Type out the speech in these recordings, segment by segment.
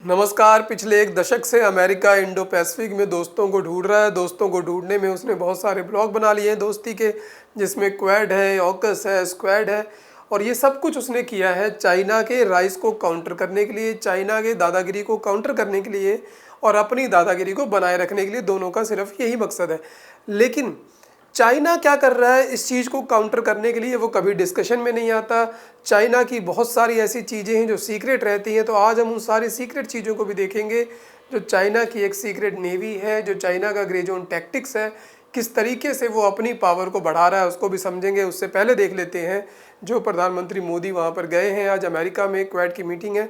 नमस्कार। पिछले एक दशक से अमेरिका इंडो पैसिफिक में दोस्तों को ढूंढ रहा है। दोस्तों को ढूंढने में उसने बहुत सारे ब्लॉग बना लिए हैं दोस्ती के, जिसमें क्वाड है, ऑकस है, स्क्वाड है, और ये सब कुछ उसने किया है चाइना के राइज को काउंटर करने के लिए, चाइना के दादागिरी को काउंटर करने के लिए और अपनी दादागिरी को बनाए रखने के लिए। दोनों का सिर्फ यही मकसद है। लेकिन चाइना क्या कर रहा है इस चीज़ को काउंटर करने के लिए, वो कभी डिस्कशन में नहीं आता। चाइना की बहुत सारी ऐसी चीज़ें हैं जो सीक्रेट रहती हैं, तो आज हम उन सारी सीक्रेट चीज़ों को भी देखेंगे। जो चाइना की एक सीक्रेट नेवी है, जो चाइना का ग्रे जोन टैक्टिक्स है, किस तरीके से वो अपनी पावर को बढ़ा रहा है, उसको भी समझेंगे। उससे पहले देख लेते हैं जो प्रधानमंत्री मोदी वहाँ पर गए हैं, आज अमेरिका में क्वाड की मीटिंग है,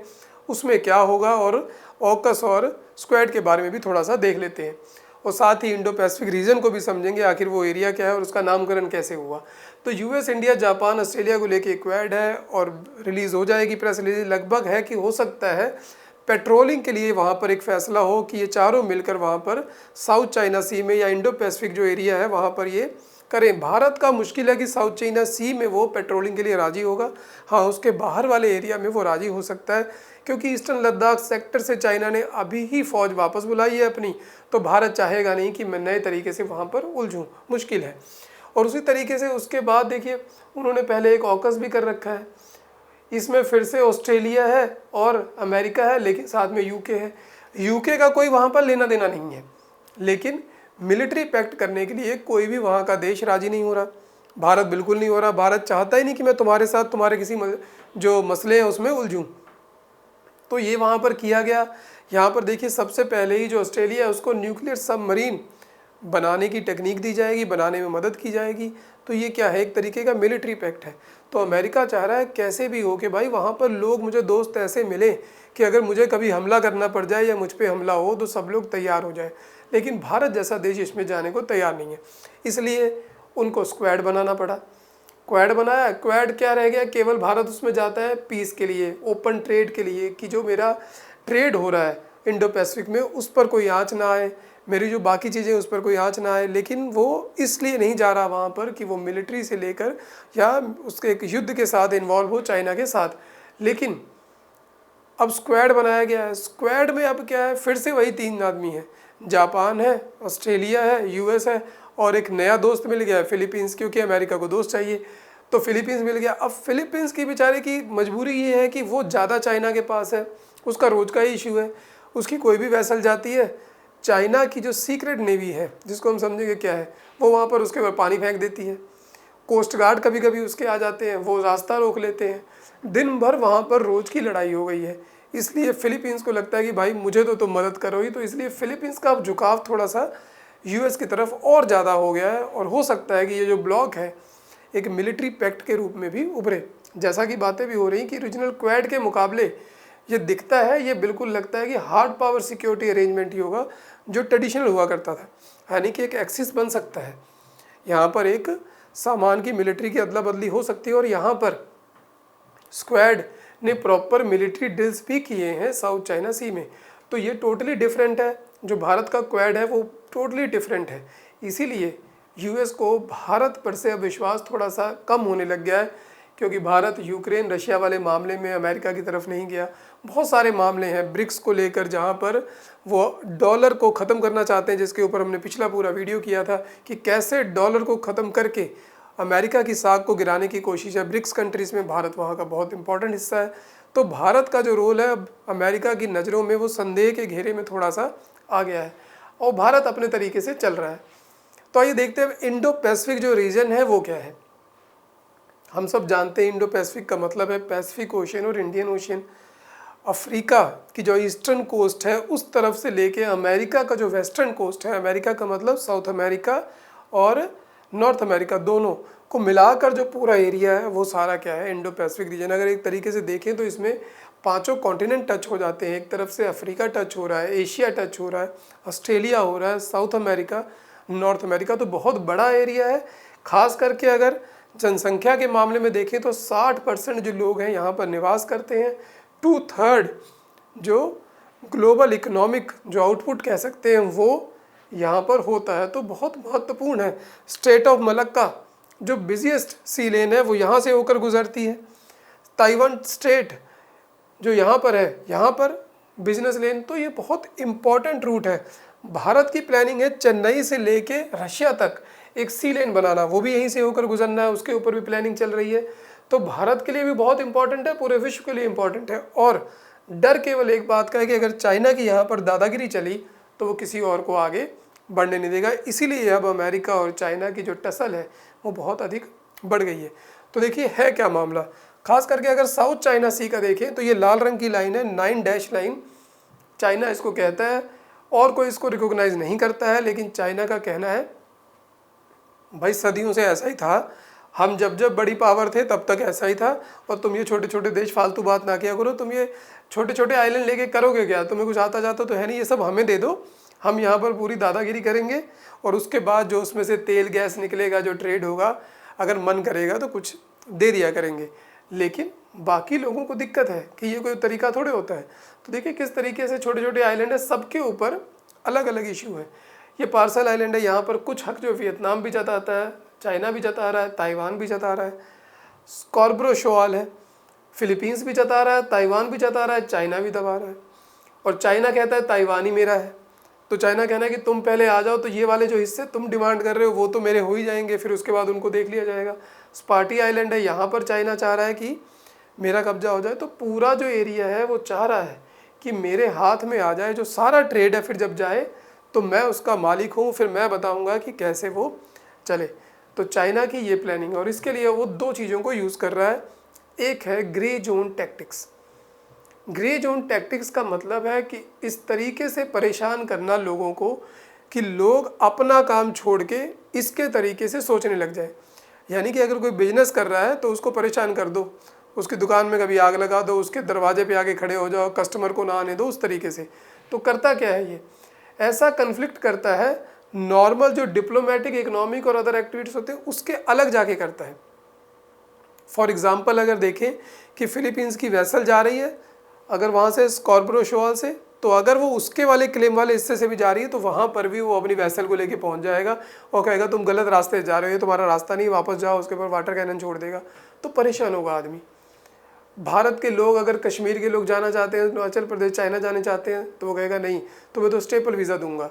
उसमें क्या होगा, और ऑकस और स्क्वाड के बारे में भी थोड़ा सा देख लेते हैं। और साथ ही इंडो पैसिफिक रीजन को भी समझेंगे, आखिर वो एरिया क्या है और उसका नामकरण कैसे हुआ। तो यूएस, इंडिया, जापान, ऑस्ट्रेलिया को लेके क्वाड है और रिलीज़ हो जाएगी प्रेस रिलीज। लगभग है कि हो सकता है पेट्रोलिंग के लिए वहाँ पर एक फ़ैसला हो कि ये चारों मिलकर वहाँ पर साउथ चाइना सी में या इंडो पैसिफिक जो एरिया है वहाँ पर ये करें। भारत का मुश्किल है कि साउथ चाइना सी में वो पेट्रोलिंग के लिए राज़ी होगा। हाँ, उसके बाहर वाले एरिया में वो राज़ी हो सकता है, क्योंकि ईस्टर्न लद्दाख सेक्टर से चाइना ने अभी ही फ़ौज वापस बुलाई है अपनी, तो भारत चाहेगा नहीं कि मैं नए तरीके से वहाँ पर उलझूँ, मुश्किल है। और उसी तरीके से उसके बाद देखिए, उन्होंने पहले एक ऑकस भी कर रखा है, इसमें फिर से ऑस्ट्रेलिया है और अमेरिका है, लेकिन साथ में यूके है। यूके का कोई वहाँ पर लेना देना नहीं है, लेकिन मिलिट्री पैक्ट करने के लिए कोई भी वहाँ का देश राजी नहीं हो रहा। भारत बिल्कुल नहीं हो रहा। भारत चाहता ही नहीं कि मैं तुम्हारे साथ तुम्हारे किसी जो मसले हैं उसमें उलझूँ। तो ये वहाँ पर किया गया। यहाँ पर देखिए, सबसे पहले ही जो ऑस्ट्रेलिया है उसको न्यूक्लियर सबमरीन बनाने की टेक्निक दी जाएगी, बनाने में मदद की जाएगी। तो ये क्या है, एक तरीके का मिलिट्री पैक्ट है। तो अमेरिका चाह रहा है कैसे भी हो कि भाई वहाँ पर लोग, मुझे दोस्त ऐसे मिले कि अगर मुझे कभी हमला करना पड़ जाए या मुझ पर हमला हो तो सब लोग तैयार हो जाए। लेकिन भारत जैसा देश इसमें जाने को तैयार नहीं है, इसलिए उनको स्क्वाड बनाना पड़ा। क्वाड बनाया। क्वाड क्या रह गया, केवल भारत उसमें जाता है पीस के लिए, ओपन ट्रेड के लिए, कि जो मेरा ट्रेड हो रहा है इंडो पैसिफिक में उस पर कोई आँच ना आए, मेरी जो बाकी चीज़ें उस पर कोई आँच ना आए। लेकिन वो इसलिए नहीं जा रहा वहाँ पर कि वो मिलिट्री से लेकर या उसके एक युद्ध के साथ इन्वॉल्व हो चाइना के साथ। लेकिन अब स्क्वाड बनाया गया है। स्क्वाड में अब क्या है, फिर से वही 3 आदमी हैं, जापान है, ऑस्ट्रेलिया है, यूएस है, और एक नया दोस्त मिल गया है फिलीपींस, क्योंकि अमेरिका को दोस्त चाहिए तो फिलीपींस मिल गया। अब फिलीपींस की बेचारे की मजबूरी ये है कि वो ज़्यादा चाइना के पास है, उसका रोज़ का ही इशू है। उसकी कोई भी वैसल जाती है, चाइना की जो सीक्रेट नेवी है, जिसको हम समझेंगे क्या है, वो वहाँ पर उसके ऊपर पानी फेंक देती है। कोस्ट गार्ड कभी कभी उसके आ जाते हैं, वो रास्ता रोक लेते हैं। दिन भर वहाँ पर रोज़ की लड़ाई हो गई है। इसलिए फिलीपींस को लगता है कि भाई मुझे तो तुम मदद करो ही। तो इसलिए फिलीपींस का अब झुकाव थोड़ा सा यूएस की तरफ और ज़्यादा हो गया है, और हो सकता है कि ये जो ब्लॉक है एक मिलिट्री पैक्ट के रूप में भी उभरे। जैसा कि बातें भी हो रही कि रीजनल क्वाड के मुकाबले ये दिखता है, ये बिल्कुल लगता है कि हार्ड पावर सिक्योरिटी अरेंजमेंट ही होगा जो ट्रेडिशनल हुआ करता था, यानी कि एक एक्सिस बन सकता है। यहाँ पर एक सामान की मिलिट्री की अदला बदली हो सकती है, और यहाँ पर स्क्वाड ने प्रॉपर मिलिट्री ड्रिल्स भी किए हैं साउथ चाइना सी में। तो ये टोटली डिफरेंट है। जो भारत का क्वाड है वो टोटली डिफरेंट है। इसीलिए यूएस को भारत पर से अब विश्वास थोड़ा सा कम होने लग गया है, क्योंकि भारत यूक्रेन रशिया वाले मामले में अमेरिका की तरफ नहीं गया। बहुत सारे मामले हैं ब्रिक्स को लेकर, जहाँ पर वो डॉलर को ख़त्म करना चाहते हैं, जिसके ऊपर हमने पिछला पूरा वीडियो किया था कि कैसे डॉलर को ख़त्म करके अमेरिका की साख को गिराने की कोशिश है। ब्रिक्स कंट्रीज़ में भारत वहाँ का बहुत इंपॉर्टेंट हिस्सा है। तो भारत का जो रोल है अब अमेरिका की नज़रों में वो संदेह के घेरे में थोड़ा सा आ गया है, और भारत अपने तरीके से चल रहा है। तो आइए देखते हैं इंडो पैसिफिक जो रीजन है वो क्या है। हम सब जानते हैं इंडो पैसिफिक का मतलब है पैसिफिक ओशियन और इंडियन ओशियन। अफ्रीका की जो ईस्टर्न कोस्ट है उस तरफ से लेके अमेरिका का जो वेस्टर्न कोस्ट है, अमेरिका का मतलब साउथ अमेरिका और नॉर्थ अमेरिका, दोनों को मिलाकर जो पूरा एरिया है वो सारा क्या है, इंडो पैसिफिक रीजन। अगर एक तरीके से देखें तो इसमें 5 कॉन्टिनेंट टच हो जाते हैं। एक तरफ से अफ्रीका टच हो रहा है, एशिया टच हो रहा है, ऑस्ट्रेलिया हो रहा है, साउथ अमेरिका, नॉर्थ अमेरिका। तो बहुत बड़ा एरिया है। खास करके अगर जनसंख्या के मामले में देखें तो 60% जो लोग हैं यहाँ पर निवास करते हैं। 2/3 जो ग्लोबल इकोनॉमिक जो आउटपुट कह सकते हैं वो यहाँ पर होता है। तो बहुत महत्वपूर्ण है। स्ट्रेट ऑफ मलक्का जो बिजिएस्ट सी लेन है वो यहाँ से होकर गुजरती है। ताइवान स्ट्रेट जो यहाँ पर है, यहाँ पर बिजनेस लेन, तो ये बहुत इम्पॉर्टेंट रूट है। भारत की प्लानिंग है चेन्नई से लेके रशिया तक एक सी लेन बनाना, वो भी यहीं से होकर गुजरना है, उसके ऊपर भी प्लानिंग चल रही है। तो भारत के लिए भी बहुत इंपॉर्टेंट है, पूरे विश्व के लिए इंपॉर्टेंट है। और डर केवल एक बात का है कि अगर चाइना की यहाँ पर दादागिरी चली तो वो किसी और को आगे बढ़ने नहीं देगा। इसीलिए अब अमेरिका और चाइना की जो टसल है वो बहुत अधिक बढ़ गई है। तो देखिए है क्या मामला, खास करके अगर साउथ चाइना सी का देखें तो ये लाल रंग की लाइन है, 9 डैश लाइन, चाइना इसको कहता है और कोई इसको रिकॉग्नाइज नहीं करता है। लेकिन चाइना का कहना है भाई सदियों से ऐसा ही था, हम जब जब बड़ी पावर थे तब तक ऐसा ही था, और तुम ये छोटे छोटे देश फालतू बात ना किया करो, तुम ये छोटे छोटे आइलैंड लेके करोगे क्या, तुम्हें कुछ आता जाता तो है नहीं, ये सब हमें दे दो, हम यहाँ पर पूरी दादागिरी करेंगे और उसके बाद जो उसमें से तेल गैस निकलेगा, जो ट्रेड होगा, अगर मन करेगा तो कुछ दे दिया करेंगे। लेकिन बाकी लोगों को दिक्कत है कि ये कोई तरीका थोड़े होता है। तो देखिए किस तरीके से छोटे छोटे आइलैंड है, सबके ऊपर अलग अलग इशू है। ये पार्सल आइलैंड है, यहाँ पर कुछ हक जो वियतनाम भी जताता है, चाइना भी जता रहा है, ताइवान भी जता रहा है। स्कॉर्ब्रो शोआल है, फिलीपींस भी जता रहा है, ताइवान भी जता रहा है, चाइना भी दबा रहा है। और चाइना कहता है ताइवान ही मेरा है। तो चाइना कहना है कि तुम पहले आ जाओ, तो ये वाले जो हिस्से तुम डिमांड कर रहे हो वो तो मेरे हो ही जाएंगे, फिर उसके बाद उनको देख लिया जाएगा। स्पाटी आइलैंड है, यहाँ पर चाइना चाह रहा है कि मेरा कब्जा हो जाए। तो पूरा जो एरिया है वो चाह रहा है कि मेरे हाथ में आ जाए, जो सारा ट्रेड है फिर जब जाए तो मैं उसका मालिक हूँ, फिर मैं बताऊँगा कि कैसे वो चले। तो चाइना की ये प्लानिंग है और इसके लिए वो दो चीज़ों को यूज़ कर रहा है। एक है grey zone tactics. Grey zone tactics का मतलब है कि इस तरीके से परेशान करना लोगों को कि लोग अपना काम छोड़ के इसके तरीके से सोचने लग जाए। यानी कि अगर कोई बिजनेस कर रहा है तो उसको परेशान कर दो, उसकी दुकान में कभी आग लगा दो, उसके दरवाजे पे आके खड़े हो जाओ, कस्टमर को ना आने दो, उस तरीके से। तो करता क्या है ये, ऐसा कन्फ्लिक्ट करता है नॉर्मल जो डिप्लोमेटिक, इकोनॉमिक और अदर एक्टिविटीज़ होते हैं उसके अलग जाके करता है। फॉर एग्जांपल अगर देखें कि फिलीपींस की वेसल जा रही है अगर वहाँ से स्कॉर्ब्रो शोआल से, तो अगर वो उसके वाले क्लेम वाले हिस्से से भी जा रही है तो वहाँ पर भी वो अपनी वेसल को लेके पहुँच जाएगा और कहेगा तुम गलत रास्ते जा रहे हो, तुम्हारा रास्ता नहीं, वापस जाओ। उसके ऊपर वाटर कैनन छोड़ देगा। तो परेशान होगा आदमी। भारत के लोग अगर कश्मीर के लोग जाना चाहते हैं, अरुणाचल प्रदेश चाइना जाने चाहते हैं, तो वो कहेगा नहीं तुम्हें तो स्टेपल वीज़ा दूंगा।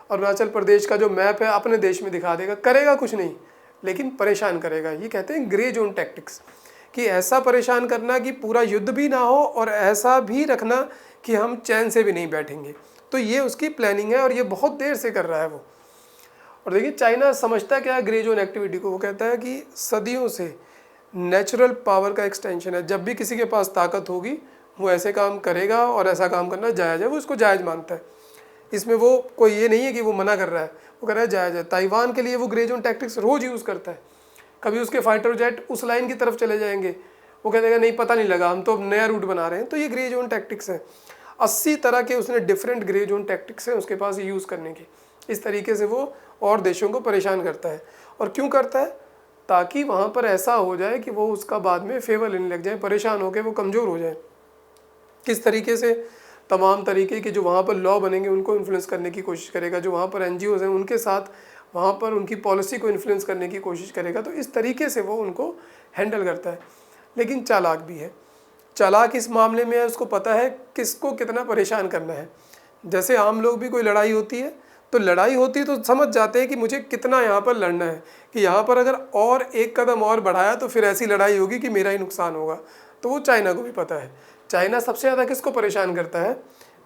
अरुणाचल प्रदेश का जो मैप है अपने देश में दिखा देगा, करेगा कुछ नहीं लेकिन परेशान करेगा। ये कहते हैं ग्रे जोन टैक्टिक्स, कि ऐसा परेशान करना कि पूरा युद्ध भी ना हो और ऐसा भी रखना कि हम चैन से भी नहीं बैठेंगे। तो ये उसकी प्लानिंग है और ये बहुत देर से कर रहा है वो। और देखिए चाइना समझता क्या है ग्रे जोन एक्टिविटी को, वो कहता है कि सदियों से नेचुरल पावर का एक्सटेंशन है। जब भी किसी के पास ताकत होगी वो ऐसे काम करेगा और ऐसा काम करना जायज़ है, वो इसको जायज़ मानता है। इसमें वो कोई ये नहीं है कि वो मना कर रहा है, वो कह रहा है जायज़ है। ताइवान के लिए वो ग्रे जोन टैक्टिक्स रोज़ यूज़ करता है। कभी उसके फाइटर जेट उस लाइन की तरफ चले जाएंगे, वो कह देगा नहीं पता नहीं लगा, हम तो अब नया रूट बना रहे हैं। तो ये ग्रे जोन टैक्टिक्स है। 80 तरह के उसने डिफरेंट ग्रे जोन टैक्टिक्स हैं उसके पास यूज़ करने की। इस तरीके से वो और देशों को परेशान करता है। और क्यों करता है, ताकि वहाँ पर ऐसा हो जाए कि वो उसका बाद में फेवर लेने लग जाए, परेशान होकर वो कमज़ोर हो जाए। किस तरीके से, तमाम तरीके के जो वहाँ पर लॉ बनेंगे उनको इन्फ्लुएंस करने की कोशिश करेगा, जो वहाँ पर NGOs हैं उनके साथ वहाँ पर उनकी पॉलिसी को इन्फ्लुएंस करने की कोशिश करेगा। तो इस तरीके से वो उनको हैंडल करता है। लेकिन चालाक भी है। चालाक इस मामले में है, उसको पता है किसको कितना परेशान करना है। जैसे आम लोग भी कोई लड़ाई होती है तो लड़ाई होती है तो समझ जाते हैं कि मुझे कितना यहाँ पर लड़ना है, कि यहाँ पर अगर और एक कदम और बढ़ाया तो फिर ऐसी लड़ाई होगी कि मेरा ही नुकसान होगा। तो वो चाइना को भी पता है। चाइना सबसे ज़्यादा किसको परेशान करता है,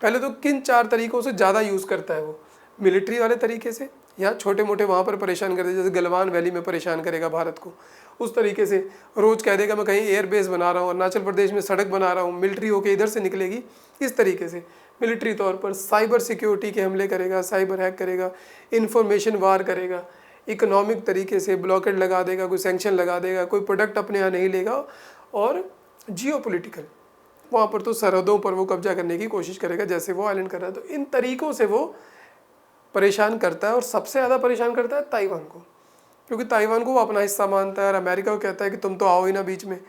पहले तो किन 4 तरीक़ों से ज़्यादा यूज़ करता है वो, मिलिट्री वाले तरीके से, या छोटे मोटे वहाँ पर परेशान कर दे, जैसे गलवान वैली में परेशान करेगा भारत को, उस तरीके से रोज़ कह देगा मैं कहीं एयरबेस बना रहा हूँ, अरुणाचल प्रदेश में सड़क बना रहा हूँ, मिलिट्री होके इधर से निकलेगी। इस तरीके से मिलिट्री तौर पर साइबर सिक्योरिटी के हमले करेगा, साइबर हैक करेगा, इन्फॉर्मेशन वार करेगा, इकोनॉमिक तरीके से ब्लॉकेड लगा देगा, कोई सैंक्शन लगा देगा, कोई प्रोडक्ट अपने यहाँ नहीं लेगा। और जियोपॉलिटिकल, वहाँ पर तो सरहदों पर वो कब्जा करने की कोशिश करेगा जैसे वो आइलैंड कर रहा है। तो इन तरीक़ों से वो परेशान करता है और सबसे ज़्यादा परेशान करता है ताइवान को, क्योंकि ताइवान को वो अपना हिस्सा मानता है और अमेरिका को कहता है कि तुम तो आओ ही ना बीच में।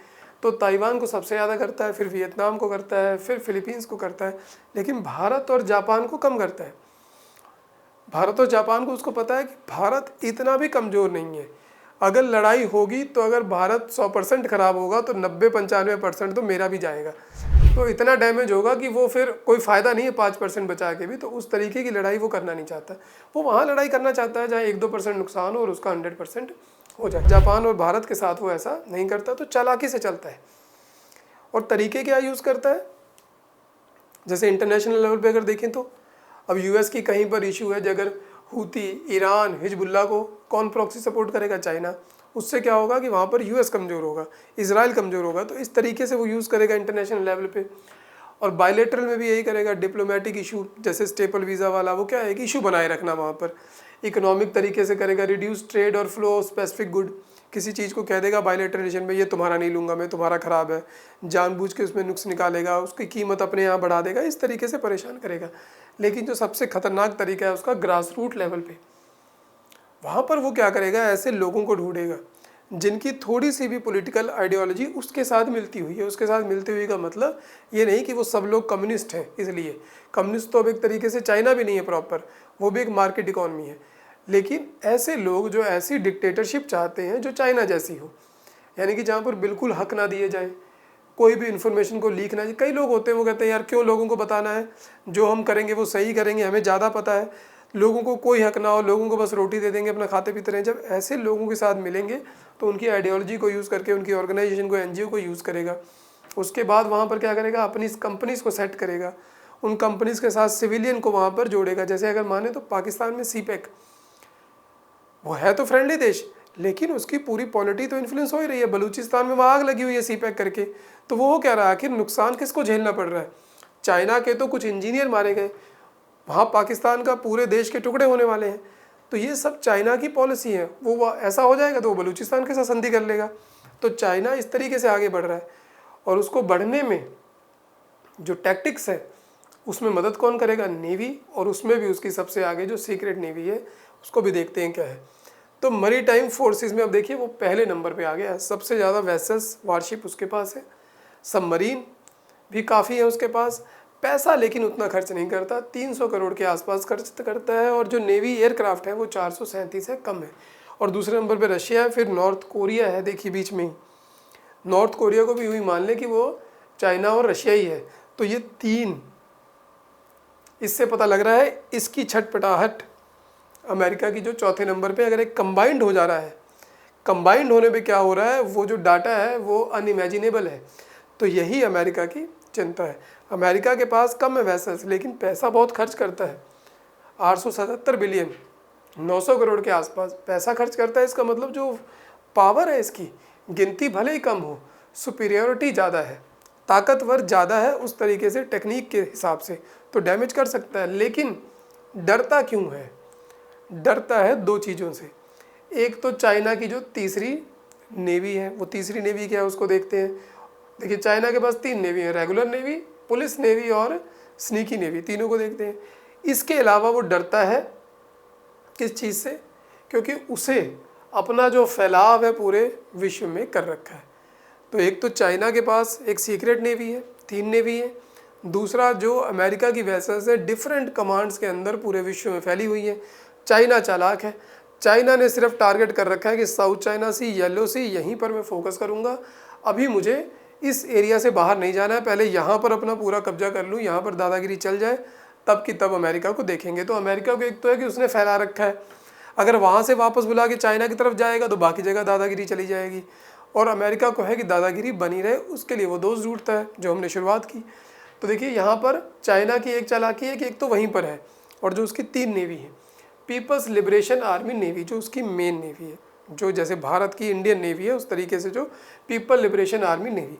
तो ताइवान को सबसे ज़्यादा करता है, फिर वियतनाम को करता है, फिर फिलीपींस को करता है, लेकिन भारत और जापान को कम करता है। भारत और जापान को उसको पता है कि भारत इतना भी कमज़ोर नहीं है। अगर लड़ाई होगी तो अगर भारत 100% ख़राब होगा तो 90-95% तो मेरा भी जाएगा। तो इतना डैमेज होगा कि वो फिर कोई फ़ायदा नहीं है 5% बचा के भी। तो उस तरीके की लड़ाई वो करना नहीं चाहता। वो वहाँ लड़ाई करना चाहता है जहाँ 1-2% नुकसान हो और उसका 100% हो जाए। जापान और भारत के साथ वो ऐसा नहीं करता, तो चालाकी से चलता है। और तरीके क्या यूज़ करता है, जैसे इंटरनेशनल लेवल पे अगर देखें तो अब यूएस की कहीं पर इशू है, अगर हूती, ईरान, हिजबुल्ला को कौन प्रॉक्सी सपोर्ट करेगा? चाइना। उससे क्या होगा कि वहाँ पर यूएस कमज़ोर होगा, इजराइल कमज़ोर होगा। तो इस तरीके से वो यूज़ करेगा इंटरनेशनल लेवल पे। और बायलेटरल में भी यही करेगा। डिप्लोमेटिक इशू जैसे स्टेपल वीज़ा वाला, वो क्या है, एक इशू बनाए रखना वहाँ पर। इकोनॉमिक तरीके से करेगा, रिड्यूस ट्रेड और फ्लो ऑफ स्पेसिफिक गुड। किसी चीज़ को कह देगा बायलेटरल में, ये तुम्हारा नहीं लूँगा मैं, तुम्हारा ख़राब है, जानबूझ के उसमें नुक्स निकालेगा, उसकी कीमत अपने यहाँ बढ़ा देगा, इस तरीके से परेशान करेगा। लेकिन जो सबसे खतरनाक तरीका है उसका ग्रास रूट लेवल पे, वहाँ पर वो क्या करेगा, ऐसे लोगों को ढूंढेगा जिनकी थोड़ी सी भी पॉलिटिकल आइडियोलॉजी उसके साथ मिलती हुई है। उसके साथ मिलती हुई का मतलब ये नहीं कि वो सब लोग कम्युनिस्ट हैं। इसलिए कम्युनिस्ट तो अब एक तरीके से चाइना भी नहीं है प्रॉपर, वो भी एक मार्केट इकॉनमी है। लेकिन ऐसे लोग जो ऐसी डिक्टेटरशिप चाहते हैं जो चाइना जैसी हो, यानी कि जहाँ पर बिल्कुल हक ना दिए जाए, कोई भी इन्फॉर्मेशन को लीक ना। कई लोग होते हैं वो कहते हैं यार क्यों लोगों को बताना है, जो हम करेंगे वो सही करेंगे, हमें ज़्यादा पता है, लोगों को कोई हक ना हो, लोगों को बस रोटी दे देंगे, अपना खाते पीते रहें। जब ऐसे लोगों के साथ मिलेंगे तो उनकी आइडियोलॉजी को यूज़ करके, उनकी ऑर्गेनाइजेशन को, एनजीओ को यूज़ करेगा। उसके बाद वहाँ पर क्या करेगा, अपनी कंपनीज़ को सेट करेगा, उन कंपनीज़ के साथ सिविलियन को वहाँ पर जोड़ेगा। जैसे अगर माने तो पाकिस्तान में सीपेक, वो है तो फ्रेंडली देश, लेकिन उसकी पूरी पॉलिटी तो इन्फ्लुएंस हो ही रही है। बलूचिस्तान में वहाँ आग लगी हुई है सीपैक करके। तो वो कह रहा है आखिर नुकसान किसको झेलना पड़ रहा है? चाइना के तो कुछ इंजीनियर मारे गए, वहाँ पाकिस्तान का पूरे देश के टुकड़े होने वाले हैं। तो ये सब चाइना की पॉलिसी है। वो ऐसा हो जाएगा तो वो बलूचिस्तान के साथ संधि कर लेगा। तो चाइना इस तरीके से आगे बढ़ रहा है, और उसको बढ़ने में जो टैक्टिक्स है उसमें मदद कौन करेगा? नेवी। और उसमें भी उसकी सबसे आगे जो सीक्रेट नेवी है उसको भी देखते हैं क्या है। तो मरी टाइम फोर्सेस में अब देखिए वो पहले नंबर पे आ गया है। सबसे ज़्यादा वेसल्स, वारशिप उसके पास है, सबमरीन भी काफ़ी है उसके पास। पैसा लेकिन उतना खर्च नहीं करता, 300 करोड़ के आसपास खर्च करता है। और जो नेवी एयरक्राफ्ट है वो 437 है, कम है। और दूसरे नंबर पे रशिया है, फिर नॉर्थ कोरिया है। देखिए बीच में ही नॉर्थ कोरिया को भी यूँ ही मान लें कि वो चाइना और रशिया ही है। तो ये तीन, इससे पता लग रहा है इसकी छटपटाहट अमेरिका की जो चौथे नंबर पे अगर एक कंबाइंड हो जा रहा है, कंबाइंड होने पे क्या हो रहा है, वो जो डाटा है वो अनइमेजिनेबल है। तो यही अमेरिका की चिंता है। अमेरिका के पास कम है वेसल्स, लेकिन पैसा बहुत खर्च करता है। 877 बिलियन, 900 करोड़ के आसपास पैसा खर्च करता है। इसका मतलब जो पावर है इसकी, गिनती भले ही कम हो, सुपीरियोरिटी ज़्यादा है, ताकतवर ज़्यादा है उस तरीके से टेक्निक के हिसाब से, तो डैमेज कर सकता है। लेकिन डरता क्यों है? डरता है दो चीज़ों से। एक तो चाइना की जो तीसरी नेवी है, वो तीसरी नेवी क्या है उसको देखते हैं। देखिए चाइना के पास 3 नेवी है, रेगुलर नेवी, पुलिस नेवी और स्नीकी नेवी, तीनों को देखते हैं। इसके अलावा वो डरता है किस चीज़ से? क्योंकि उसे अपना जो फैलाव है पूरे विश्व में कर रखा है। तो एक तो चाइना के पास एक सीक्रेट नेवी है, 3 नेवी है। दूसरा जो अमेरिका की वेसल्स है डिफरेंट कमांड्स के अंदर पूरे विश्व में फैली हुई है। चाइना चालाक है, चाइना ने सिर्फ टारगेट कर रखा है कि साउथ चाइना सी, येलो सी, यहीं पर मैं फोकस करूँगा। अभी मुझे इस एरिया से बाहर नहीं जाना है, पहले यहाँ पर अपना पूरा कब्जा कर लूँ, यहाँ पर दादागिरी चल जाए, तब की तब अमेरिका को देखेंगे। तो अमेरिका को एक तो है कि उसने फैला रखा है, अगर वहाँ से वापस बुला के चाइना की तरफ जाएगा तो बाकी जगह दादागिरी चली जाएगी। और अमेरिका को है कि दादागिरी बनी रहे, उसके लिए वो दोस्त ढूंढता है जो हमने शुरुआत की। तो देखिए यहाँ पर चाइना की एक चालाकी है कि एक तो वहीं पर है, और जो उसकी 3 नेवी है, पीपल्स लिबरेशन आर्मी नेवी जो उसकी मेन नेवी है, जो जैसे भारत की इंडियन नेवी है उस तरीके से जो पीपल लिबरेशन आर्मी नेवी।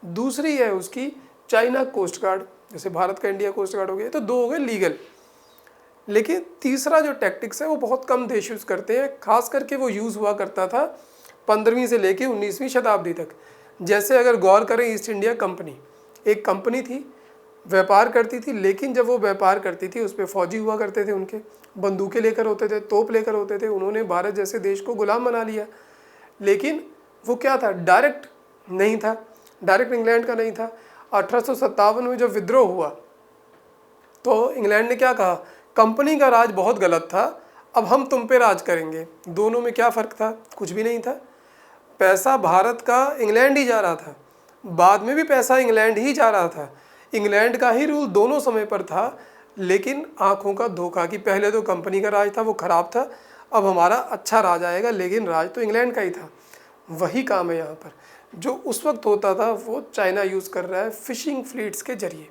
दूसरी है उसकी चाइना कोस्ट गार्ड, जैसे भारत का इंडिया कोस्ट गार्ड हो गया। तो 2 हो गए लीगल। लेकिन तीसरा जो टैक्टिक्स है वो बहुत कम देश यूज़ करते हैं, खास करके वो यूज़ हुआ करता था 15वीं से लेके 19वीं शताब्दी तक। जैसे अगर गौर करें, ईस्ट इंडिया कंपनी एक कंपनी थी, व्यापार करती थी, लेकिन जब वो व्यापार करती थी उस पर फौजी हुआ करते थे, उनके बंदूकें लेकर होते थे, तोप लेकर होते थे। उन्होंने भारत जैसे देश को गुलाम बना लिया। लेकिन वो क्या था, डायरेक्ट नहीं था, डायरेक्ट इंग्लैंड का नहीं था। 1857 में जब विद्रोह हुआ तो इंग्लैंड ने क्या कहा, कंपनी का राज बहुत गलत था, अब हम तुम पे राज करेंगे। दोनों में क्या फ़र्क था? कुछ भी नहीं था। पैसा भारत का इंग्लैंड ही जा रहा था, बाद में भी पैसा इंग्लैंड ही जा रहा था, इंग्लैंड का ही रूल दोनों समय पर था, लेकिन आंखों का धोखा कि पहले तो कंपनी का राज था वो ख़राब था, अब हमारा अच्छा राज आएगा, लेकिन राज तो इंग्लैंड का ही था। वही काम है यहाँ पर, जो उस वक्त होता था वो चाइना यूज़ कर रहा है फिशिंग फ्लीट्स के जरिए।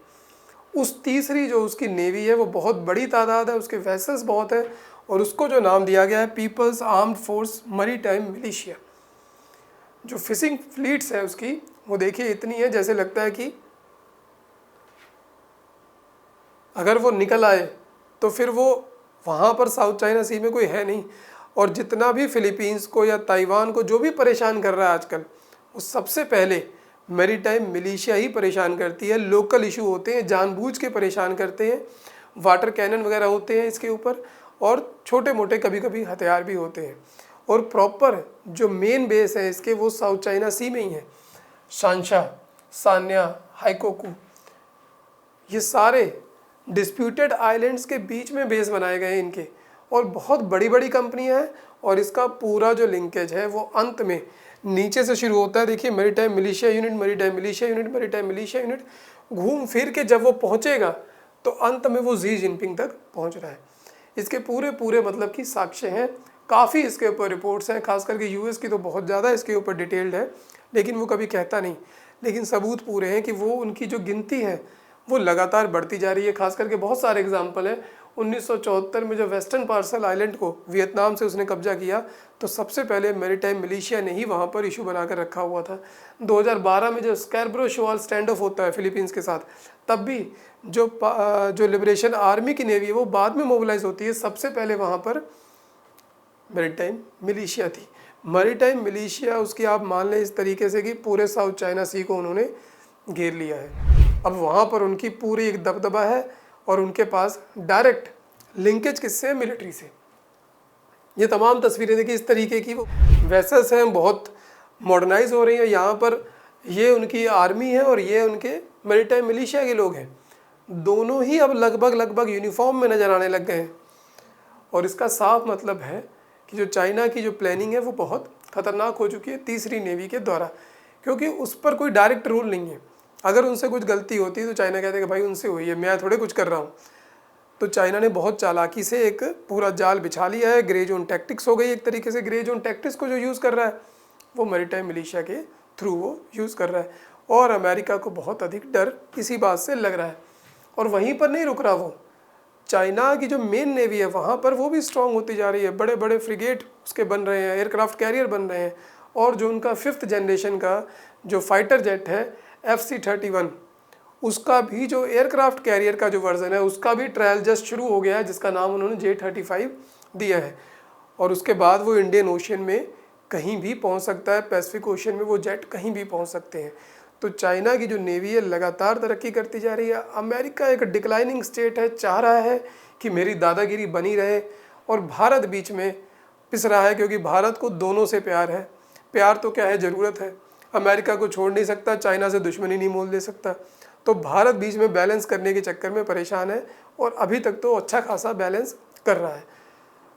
उस तीसरी जो उसकी नेवी है वो बहुत बड़ी तादाद है, उसके वेसल्स बहुत है, और उसको जो नाम दिया गया है People's Armed Force Maritime Militia. जो फिशिंग फ्लीट्स है उसकी, वो देखिए इतनी है जैसे लगता है कि अगर वो निकल आए तो फिर वो वहाँ पर साउथ चाइना सी में कोई है नहीं, और जितना भी फिलीपींस को या ताइवान को जो भी परेशान कर रहा है आजकल, वो सबसे पहले मैरीटाइम मिलिशिया ही परेशान करती है। लोकल इशू होते हैं, जानबूझ के परेशान करते हैं, वाटर कैनन वगैरह होते हैं इसके ऊपर, और छोटे मोटे कभी कभी हथियार भी होते हैं। और प्रॉपर जो मेन बेस है इसके वो साउथ चाइना सी में ही है। शांशा, सान्या, हाइकोकू, ये सारे डिस्प्यूटेड आइलैंड्स के बीच में बेस बनाए गए हैं इनके, और बहुत बड़ी बड़ी कंपनियां हैं। और इसका पूरा जो लिंकेज है वो अंत में नीचे से शुरू होता है। देखिए maritime militia unit, maritime militia unit, maritime militia unit, घूम फिर के जब वो पहुंचेगा तो अंत में वो शी जिनपिंग तक पहुंच रहा है। इसके पूरे पूरे मतलब कि साक्ष्य हैं, काफ़ी इसके ऊपर रिपोर्ट्स हैं, खास करके यूएस की तो बहुत ज़्यादा इसके ऊपर डिटेल्ड है, लेकिन वो कभी कहता नहीं। लेकिन सबूत पूरे हैं कि वो उनकी जो गिनती है वो लगातार बढ़ती जा रही है। खास करके बहुत सारे एग्जाम्पल हैं। 1974 में जब वेस्टर्न पार्सल आइलैंड को वियतनाम से उसने कब्जा किया तो सबसे पहले मैरीटाइम मिलिशिया ने ही वहाँ पर इशू बनाकर रखा हुआ था। 2012 में जो स्कैरब्रो शोआल स्टैंड ऑफ होता है फिलीपींस के साथ, तब भी जो लिबरेशन आर्मी की नेवी है वो बाद में मोबिलाइज होती है, सबसे पहले वहाँ पर मैरीटाइम मिलिशिया थी। मैरीटाइम मिलिशिया उसकी आप मान लें इस तरीके से कि पूरे साउथ चाइना सी को उन्होंने घेर लिया है। अब वहाँ पर उनकी पूरी एक दबदबा है, और उनके पास डायरेक्ट लिंकेज किससे है? मिलिट्री से। ये तमाम तस्वीरें देखिए इस तरीके की, वो वेसल्स हैं, बहुत मॉडर्नाइज हो रही है यहाँ पर। ये उनकी आर्मी है और ये उनके मैरीटाइम मिलिशिया के लोग हैं। दोनों ही अब लगभग यूनिफॉर्म में नज़र आने लग गए हैं, और इसका साफ मतलब है कि जो चाइना की जो प्लानिंग है वो बहुत ख़तरनाक हो चुकी है तीसरी नेवी के द्वारा, क्योंकि उस पर कोई डायरेक्ट रूल नहीं है। अगर उनसे कुछ गलती होती है तो चाइना कहते हैं कि भाई उनसे हुई है, मैं थोड़े कुछ कर रहा हूँ। तो चाइना ने बहुत चालाकी से एक पूरा जाल बिछा लिया है। ग्रे जोन टैक्टिक्स हो गई एक तरीके से। ग्रे जोन टैक्टिक्स को जो यूज़ कर रहा है वो मैरीटाइम मिलिशिया के थ्रू वो यूज़ कर रहा है, और अमेरिका को बहुत अधिक डर इसी बात से लग रहा है। और वहीं पर नहीं रुक रहा वो, चाइना की जो मेन नेवी है वहाँ पर वो भी स्ट्रॉन्ग होती जा रही है। बड़े बड़े फ्रिगेट उसके बन रहे हैं, एयरक्राफ्ट कैरियर बन रहे हैं, और जो उनका 5th जनरेशन का जो फाइटर जेट है FC-31, उसका भी जो एयरक्राफ्ट कैरियर का जो वर्जन है उसका भी ट्रायल जस्ट शुरू हो गया है, जिसका नाम उन्होंने J-35 दिया है। और उसके बाद वो इंडियन ओशन में कहीं भी पहुंच सकता है, पैसिफिक ओशन में वो जेट कहीं भी पहुंच सकते हैं। तो चाइना की जो नेवी है लगातार तरक्की करती जा रही है। अमेरिका एक डिक्लाइनिंग स्टेट है, चाह रहा है कि मेरी दादागिरी बनी रहे, और भारत बीच में पिस रहा है, क्योंकि भारत को दोनों से प्यार है। प्यार तो क्या है, ज़रूरत है। अमेरिका को छोड़ नहीं सकता, चाइना से दुश्मनी नहीं मोल दे सकता। तो भारत बीच में बैलेंस करने के चक्कर में परेशान है, और अभी तक तो अच्छा खासा बैलेंस कर रहा है।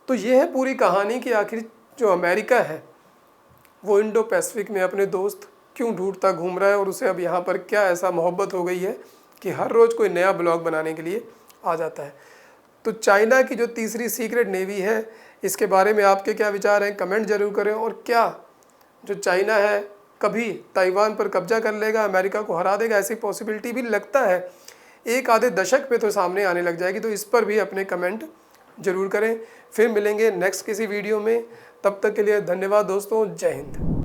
तो ये है पूरी कहानी कि आखिर जो अमेरिका है वो इंडो पैसिफिक में अपने दोस्त क्यों ढूंढता घूम रहा है, और उसे अब यहाँ पर क्या ऐसा मोहब्बत हो गई है कि हर रोज़ कोई नया ब्लॉग बनाने के लिए आ जाता है। तो चाइना की जो तीसरी सीक्रेट नेवी है, इसके बारे में आपके क्या विचार हैं, कमेंट जरूर करें। और क्या जो चाइना है कभी ताइवान पर कब्जा कर लेगा, अमेरिका को हरा देगा? ऐसी पॉसिबिलिटी भी लगता है एक आधे दशक में तो सामने आने लग जाएगी। तो इस पर भी अपने कमेंट जरूर करें। फिर मिलेंगे नेक्स्ट किसी वीडियो में, तब तक के लिए धन्यवाद दोस्तों, जय हिंद।